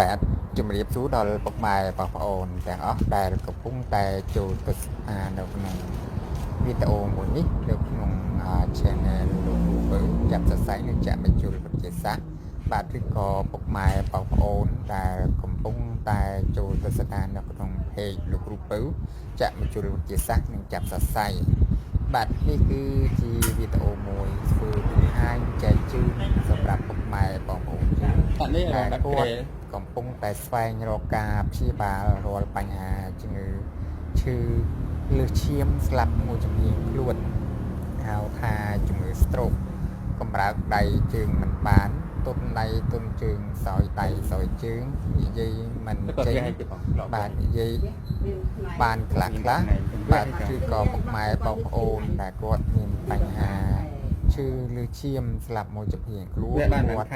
បាទជំរាបសួរដល់ពុកម៉ែបងប្អូនទាំងអស់ដែលកំពុងតែចូលទស្សនានៅក្នុងវីដេអូមួយនេះនៅក្នុង channel លោកគ្រូពៅចាប់សរសៃនឹងចាក់បញ្ចូលវិទ្យាសាស្ត្របាទឬក៏ពុកម៉ែបងប្អូនដែលកំពុងតែចូលទស្សនានៅក្នុង page លោកគ្រូពៅចាក់បញ្ចូលវិទ្យាសាស្ត្រនឹងចាប់សរសៃបាទនេះគឺជាវីដេអូមួយធ្វើបង្ហាញចែកជូនសម្រាប់ពុកម៉ែបងប្អូនយើងតែគាត់កំពុងតែស្វែងរកការព្យាបាលរាល់បញ្ហាជំងឺឈឺលើសឈាមស្លាប់មួយចំនួនខ្លួនហៅថាជំងឺ stroke កម្រើកដៃជើងមិនបានទុនដៃទុនជើងសោយដៃសោយជើងនិយាយមិនចេញបាទនិយាយបានខ្លះបាទគឺក៏ពុកម៉ែបងប្អូនដែលគាត់មានបញ្ហាឈឺលើឈាមស្លាប់មួយចំនួនខ្លួនគាត់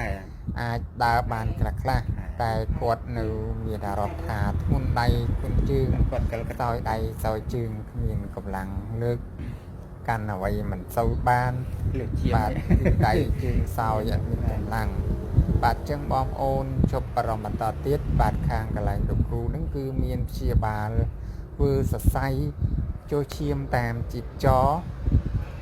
អាចដើរបានខ្លះតែគាត់នៅមានអារម្មណ៍ថាធ្ងន់ដៃធ្ងន់ជើងគាត់សោយដៃសោយជើងគ្មានកម្លាំងលើកកាន់អ្វីមិនសូវបានលើកជាបាទដៃជើងសោយអត់មានកម្លាំងបាទចឹងបងប្អូនជប់បរមបន្តទៀតបាទខាងកន្លែងលោកគ្រូនឹងគឺមានព្យាបាលធ្វើសរសៃចូលឈាមតាមជាតិច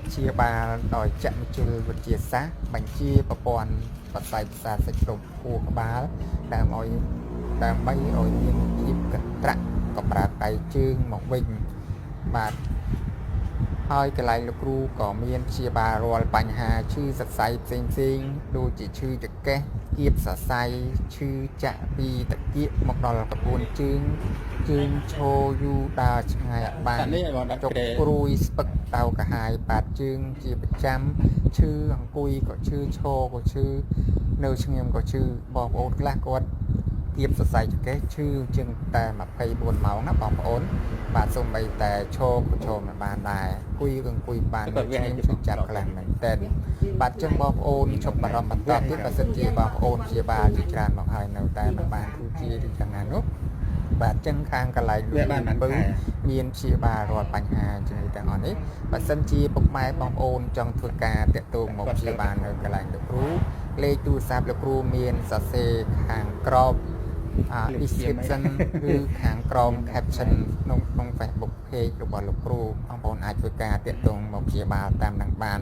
ព្យាបាលដោយចាក់មជ្ឈវិទ្យាសាស្ត្របញ្ជាប្រព័ន្ធប្រសាទប្រសាទសាច់ជ្រុំខួរក្បាលដើម្បីឲ្យមានភាពកន្ត្រាក់កម្រើកដៃជើងមកវិញបាទហើយកន្លែងលោកគ្រូក៏មានព្យាបាលរាល់បញ្ហាឈឺសរសៃផ្សេងដូចជាឈឺចង្កេះគៀបសរសៃឈឺចាក់ពីតាគៀកមកដល់ក្បួនជើងឈរយូរដើរឆ្ងាយអត់បានចុកព្រួយស្ពឹកតៅកាហាយបាតជើងជាប្រចាំឈឺអង្គុយក៏ឈឺឈរក៏ឈឺនៅស្ងៀមក៏ឈឺបងប្អូនខ្លះគាត់គៀបសរសៃចង្កេះឈឺជាងតែ24ម៉ោងណាបងប្អូនបាទសូម្បីតែឈរក៏ឈរមិនបានដែរអង្គុយបានឈាមឈឺចាប់ខ្លះមែនតើបាទចឹងបងប្អូនជប់បារម្ភបន្តទៀតបើសិនជាបងប្អូនព្យាបាលជាច្រើនមកហើយនៅតែមិនបានគូជាឬយ៉ាងណានោះបាទចឹងខាងកន្លែងលោកពៅមានព្យាបាលរាល់បញ្ហាជំងឺទាំងអស់នេះបើសិនជាពុកម៉ែបងប្អូនចង់ធ្វើការតាក់ទងមកព្យាបាលនៅកន្លែងលោកគ្រូលេខទូរស័ព្ទលោកគ្រូមានសរសេរខាងក្រោមdescription ឬខាងក្រោម caption ក្នុង Facebook page របស់លោកគ្រូបងប្អូនអាចធ្វើការតាក់ទងមកព្យាបាលតាមនឹងបាន